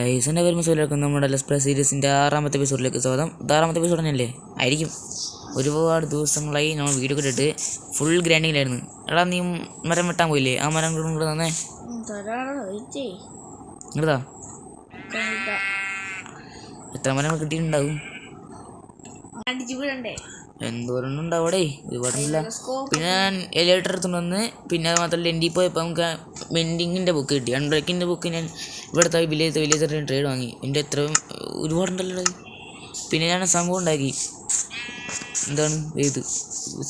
Guys എൻ്റെ പേര് മുസ്ലിം. നമ്മുടെ ലെറ്റ്സ് പ്ലേ സീരീസിൻ്റെ 6ാമത്തെ എപ്പിസോഡിലേക്ക് സ്വാഗതം. 6ാമത്തെ എപ്പിസോഡ് തന്നെയല്ലേ ആയിരിക്കും. ഒരുപാട് ദിവസങ്ങളായി നമ്മൾ വീഡിയോ ഇട്ടിട്ട് ഫുൾ ഗ്രാൻഡിങ്ങിലായിരുന്നു. എടാ നീ മരം വെട്ടാൻ പോയില്ലേ? ആ മരം കൂടെ തന്നെ ഇങ്ങടാ. എത്ര മരങ്ങൾ കിട്ടിയിട്ടുണ്ടാവും? എന്തോരം ഉണ്ടാവടേ, ഒരുപാടില്ല. പിന്നെ ഞാൻ എലിവേറ്റർ എടുത്തുകൊണ്ട് വന്ന്, പിന്നെ അത് മാത്രമല്ല എൻ്റെ പോയപ്പോൾ നമുക്ക് മെൻഡിങ്ങിൻ്റെ ബുക്ക് കിട്ടി. അൺബ്രേക്കിൻ്റെ ബുക്ക് ഞാൻ ഇവിടുത്തെ വില്ലേജ് ട്രേഡ് വാങ്ങി. എൻ്റെ എത്രയും ഒരുപാടുണ്ടല്ലോ. പിന്നെ ഞാൻ സംഭവം ഉണ്ടാക്കി, എന്താണ്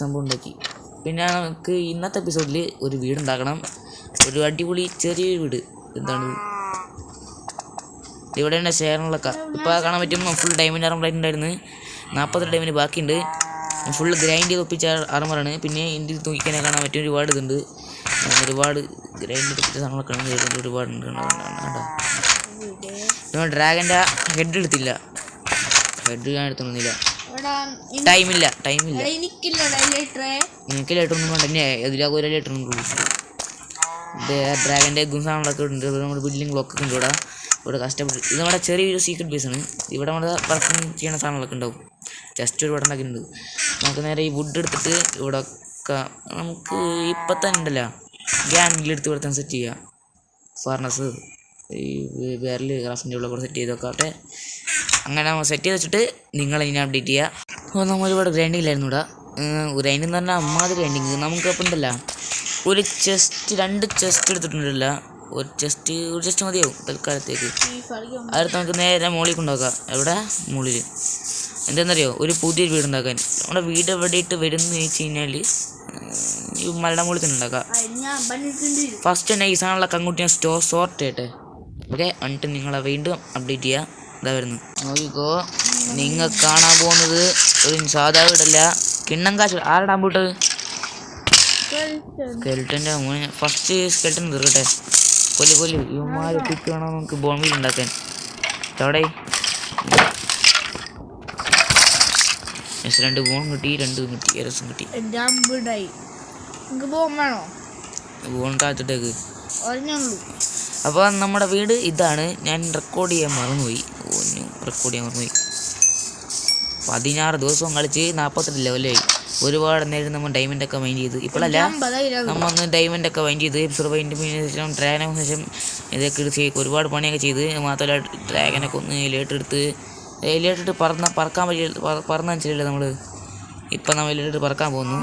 സംഭവം ഉണ്ടാക്കി. പിന്നെ നമുക്ക് ഇന്നത്തെ എപ്പിസോഡിൽ ഒരു വീടുണ്ടാക്കണം. ഒരു അടിപൊളി ചെറിയൊരു വീട്. എന്താണ് ഇവിടെ തന്നെ ഷെയറിനുള്ളൊക്കെ ഇപ്പോൾ കാണാൻ പറ്റും. ഫുൾ ഡയമണ്ട് ആർമറായിട്ട് ഉണ്ടായിരുന്നു. 42 ഡയമണ്ട് ബാക്കിയുണ്ട്. ഫുൾ ഗ്രൈൻഡ് ചെയ്ത് ഒപ്പിച്ച ആർമറാണ്. പിന്നെ ഇന്ത്യയിൽ തൂക്കിക്കാനെ കാണാൻ പറ്റും. ഒരുപാട് ഇതുണ്ട്, ഒരുപാട് ഗ്രൈൻഡ് ചെയ്ത് ഒപ്പിച്ച സാധനങ്ങളൊക്കെ ഒരുപാടുണ്ട്. നമ്മൾ ഡ്രാഗൻ്റെ ഹെഡ് എടുത്തില്ല. ഹെഡ് ഞാൻ എടുത്തൊന്നുമില്ല. ടൈമില്ല. എനിക്ക് ലേറ്ററൊന്നും വേണ്ട. എന്നെ അതിലാകും ഒരു ലേറ്ററൊന്നും. ഡ്രാഗൻ്റെ എഗ്ഗും സാധനങ്ങളൊക്കെ ഉണ്ട്. നമ്മുടെ ബിൽഡിംഗ് ബ്ലോക്കൊക്കെ ഉണ്ട് ഇവിടെ കഷ്ടപ്പെട്ട്. ഇത് നമ്മുടെ ചെറിയൊരു സീക്രട്ട് ബേസാണ്. ഇവിടെ നമ്മുടെ വർക്കിംഗ് ചെയ്യുന്ന സാധനങ്ങളൊക്കെ ഉണ്ടാവും. ജസ്റ്റ് ഒരു ഇവിടെ ഉണ്ടാക്കിയിട്ടുണ്ട്. നമുക്ക് നേരെ ഈ വുഡ് എടുത്തിട്ട് ഇവിടെ ഒക്കെ നമുക്ക് ഇപ്പം തന്നെ ഉണ്ടല്ലോ ഗ്യാങ്ങിലെടുത്ത് ഇവിടെ തന്നെ സെറ്റ് ചെയ്യാം. ഫർണസ് ഈ വേറിൽ ഗ്രാഫിൻ്റെ ഉള്ള കൂടെ സെറ്റ് ചെയ്തൊക്കെ അങ്ങനെ നമ്മൾ സെറ്റ് ചെയ്ത് വെച്ചിട്ട് നിങ്ങളിങ്ങനെ അപ്ഡേറ്റ് ചെയ്യുക. അപ്പോൾ നമ്മൾ ഒരുപാട് ഗ്രൈൻഡിങ്ങിലായിരുന്നു ഇവിടെ. ഗ്രൈൻഡിങ് എന്ന് പറഞ്ഞാൽ അമ്മാതിരി ഗ്രൈൻഡിങ്. നമുക്കപ്പോൾ ഉണ്ടല്ലോ ഒരു ചെസ്റ്റ് 2 ചെസ്റ്റ് എടുത്തിട്ടുണ്ടല്ലോ. ഒരു ചെസ്റ്റ് മതിയാവും തൽക്കാലത്തേക്ക്. അടുത്ത് നമുക്ക് നേരെ മുകളിൽ കൊണ്ടുപോക്കാം. എവിടെ മുകളിൽ എന്താണെന്നറിയോ, ഒരു പുതിയൊരു വീടുണ്ടാക്കാൻ. നമ്മുടെ വീട് എവിടെയിട്ട് വരുന്ന വെച്ച് കഴിഞ്ഞാൽ ഈ മലയുടെ മുകളിൽ തന്നെ ഉണ്ടാക്കാം. ഫസ്റ്റ് തന്നെ ഈ സാധനങ്ങളൊക്കെ അങ്ങോട്ട് ഞാൻ സോർട്ട് ചെയ്യട്ടെ. ഓക്കെ, എന്നിട്ട് നിങ്ങളെ വീണ്ടും അപ്ഡേറ്റ് ചെയ്യുക. ഇതാ വരുന്നു, നോക്കിക്കോ. നിങ്ങൾ കാണാൻ പോകുന്നത് ഒരു സാധാ വീടല്ല, കിണ്ണം കാശ്. ആരുടെ അമ്പൂട്ടത്? സ്കെൽട്ടൻ്റെ മോനെ. ഫസ്റ്റ് സ്കെൽട്ടൻ തീർക്കട്ടെ. കൊല്ലി ഇവന്മാരെ പിക്ക് വേണം നമുക്ക് ബോംബിൽ ഉണ്ടാക്കാൻ. അവിടെ 2 ബോൺ കിട്ടി, 2 കിട്ടി, രസം കിട്ടി. ബോൺ താഴ്ത്തിട്ടേക്ക്. അപ്പോൾ നമ്മുടെ വീട് ഇതാണ്. ഞാൻ റെക്കോർഡ് ചെയ്യാൻ മറന്നുപോയി. 16 ദിവസവും കളിച്ച് 42 ലെവലായി. ഒരുപാട് നേരം നമ്മൾ ഡയമണ്ടൊക്കെ മൈൻഡ് ചെയ്ത്. ഇപ്പോഴല്ല, നമ്മൊന്ന് ഡയമണ്ടൊക്കെ മൈൻഡ് ചെയ്ത് എപ്പിസോഡ് മൈൻഡിന് ശേഷം ഡ്രാഗനൊക്കെ ശേഷം ഇതൊക്കെ എടുത്ത് ഒരുപാട് പണിയൊക്കെ ചെയ്ത്. മാത്രമല്ല ഡ്രാഗനൊക്കെ ഒന്ന് എലിയേറ്റിട്ട് പറക്കാൻ വെച്ചില്ലേ നമ്മൾ. ഇപ്പം നമ്മൾ എലിയേറ്റിട്ട് പറക്കാൻ പോകുന്നു.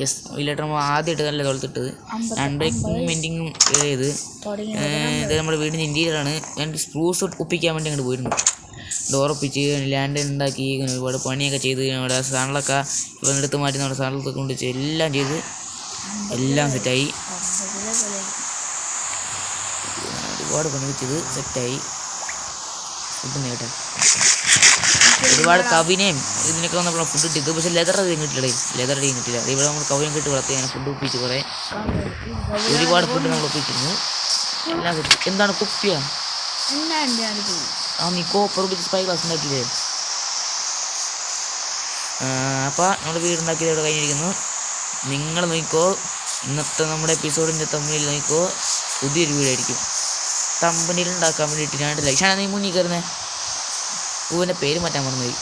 യെസ്, എലിയേറ്റ് നമ്മൾ ആദ്യമായിട്ട് നല്ല തോളത്തിട്ടത്. മെൻഡിങ്ങും ചെയ്ത്. ഇത് നമ്മുടെ വീടിൻ്റെ ഇൻറ്റീരിയറാണ്. ഞാൻ സ്പ്രൂസ് ഒപ്പിക്കാൻ വേണ്ടി അങ്ങോട്ട് പോയിരുന്നു. ഡോറൊപ്പിച്ച് ലാൻഡ് ഉണ്ടാക്കി ഒരുപാട് പണിയൊക്കെ ചെയ്ത് നമ്മുടെ സാധനങ്ങളൊക്കെ ഇപ്പം എടുത്ത് മാറ്റി നമ്മുടെ സാധനങ്ങളൊക്കെ കൊണ്ട് എല്ലാം ചെയ്ത് എല്ലാം സെറ്റായി. ഒരുപാട് പണിയൊക്കെ ചെയ്ത് സെറ്റായി. ഫുഡ് നേട്ടെ ഒരുപാട് കവിനെയും ഇതിനൊക്കെ വന്നപ്പോൾ ഫുഡ് ഇട്ടിത്. പക്ഷേ ലെതർ അധികം കിട്ടില്ലേ, ലെതർ അധികം കിട്ടില്ല. ഇവിടെ നമ്മൾ കവിനെ കിട്ടി വളർത്തി അങ്ങനെ ഫുഡ് ഒപ്പിച്ച് കുറേ ഒരുപാട് ഫുഡ് നമ്മൾ ഒപ്പിച്ചിരുന്നു. എല്ലാം സെറ്റ്. എന്താണ് കുപ്പിയാ? നീ കോപ്പർ ഉപയോഗിച്ച് സ്പൈ ഗ്ലാസ് ഉണ്ടാക്കിയില്ലേ? അപ്പോൾ നമ്മുടെ വീടുണ്ടാക്കിയത് ഇവിടെ കഴിഞ്ഞിരിക്കുന്നു. നിങ്ങൾ നോക്കിക്കോ, ഇന്നത്തെ നമ്മുടെ എപ്പിസോഡിൻ്റെ തമ്മിൽ നോക്കിക്കോ, പുതിയൊരു വീടായിരിക്കും. തമ്പനിയിൽ ഉണ്ടാക്കാൻ വേണ്ടിയിട്ട് ഞാൻ ലൈഷാണ് നീ മുന്നിൽ കയറുന്നേ. പൂവിൻ്റെ പേര് മാറ്റാൻ മറന്നുപോയി.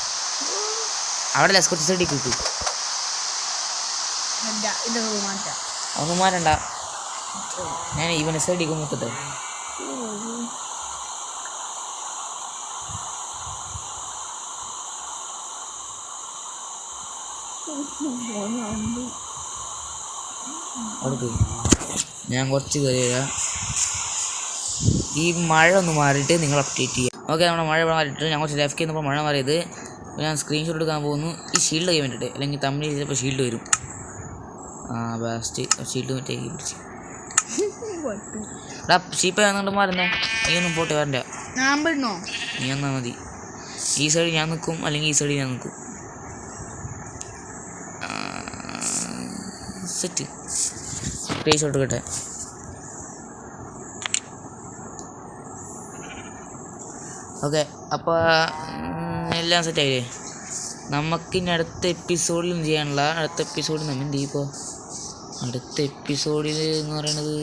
അവിടെ ലെസ്കോട്ട് സൈഡിൽ കിട്ടും. അതൊന്നും മാറ്റണ്ട, ഞാൻ ഇവനെ സൈഡിൽ നോക്കട്ടെ. അടുത്ത് ഞാൻ കുറച്ച് കയറിയ ഈ മഴ ഒന്ന് മാറിയിട്ട് നിങ്ങൾ അപ്ഡേറ്റ് ചെയ്യാം. ഓക്കെ, നമ്മുടെ മഴ മാറിയിട്ട് ഞാൻ കുറച്ച് ലെഫ്റ്റ് ചെയ്യുന്നപ്പോൾ മഴ മാറിയത്. ഞാൻ സ്ക്രീൻഷോട്ട് എടുക്കാൻ പോകുന്നു ഈ ഷീൽഡ് ചെയ്യാൻ വേണ്ടിയിട്ട്. അല്ലെങ്കിൽ തമ്മിൽ ചിലപ്പോൾ ഷീൽഡ് വരും. ബെസ്റ്റ് ഷീൽഡ് മറ്റേ പിടിച്ച് ഷീപ്പ് ആണെന്നുകൊണ്ട് മാറുന്നേ. നീ ഒന്നും പോട്ടെ വരണ്ട, നീ വന്നാൽ മതി. ഈ സൈഡിൽ ഞാൻ നിൽക്കും, അല്ലെങ്കിൽ ഈ സൈഡിൽ ഞാൻ നിൽക്കും. സെറ്റ് സ്ക്രീൻഷോട്ട് എടുക്കട്ടെ. ഓക്കെ, അപ്പോൾ എല്ലാം സെറ്റായില്ലേ? നമുക്കിനി അടുത്ത എപ്പിസോഡിലും ചെയ്യാനുള്ള അടുത്ത എപ്പിസോഡിൽ നമ്മൾ എന്ത് ചെയ്യും? അടുത്ത എപ്പിസോഡിൽ എന്ന് പറയുന്നത്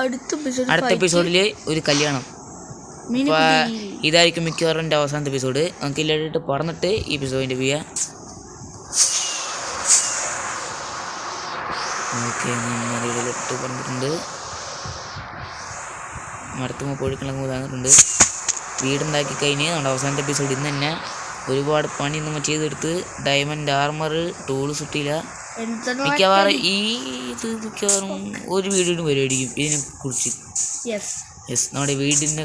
അടുത്ത എപ്പിസോഡിൽ ഒരു കല്യാണം. അപ്പോൾ ഇതായിരിക്കും മിക്കവാറും എൻ്റെ അവസാനത്തെ എപ്പിസോഡ്. നമുക്ക് ഇല്ലായിട്ട് പറഞ്ഞിട്ട് ഈ എപ്പിസോഡിൻ്റെ ചെയ്യാം. ഓക്കെ, മലയിലിട്ട് പറഞ്ഞിട്ടുണ്ട്. മരത്തുമ്പോൾ പൊഴിക്കണങ്ങ് തന്നിട്ടുണ്ട്. വീടുണ്ടാക്കി കഴിഞ്ഞ് നമ്മുടെ അവസാനത്തെ എപ്പിസോഡ് ഇന്ന് തന്നെ ഒരുപാട് പണി നമ്മൾ ചെയ്തെടുത്ത്. ഡയമണ്ട് ആർമർ ടൂൾസ് ഇട്ടില്ല. മിക്കവാറും മിക്കവാറും ഒരു വീടിനും പരിപാടിക്കും ഇതിനെ കുറിച്ച്. യെസ്, നമ്മുടെ വീടിൻ്റെ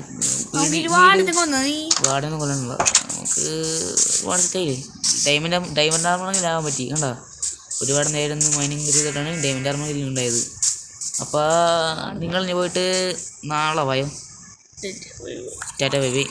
വാർഡൊന്നും കൊല്ലണില്ല. നമുക്ക് ഒരുപാട് സെറ്റായില്ലേ. ഡയമണ്ട് ആർമറിൽ ആവാൻ പറ്റി. കണ്ടോ, ഒരുപാട് നേരം മൈനിങ് ചെയ്തിട്ടാണ് ഡയമണ്ട് ആർമറിൽ ഉണ്ടായത്. അപ്പോൾ നിങ്ങൾ പോയിട്ട് നാളെ വായോ. Tata bye bye.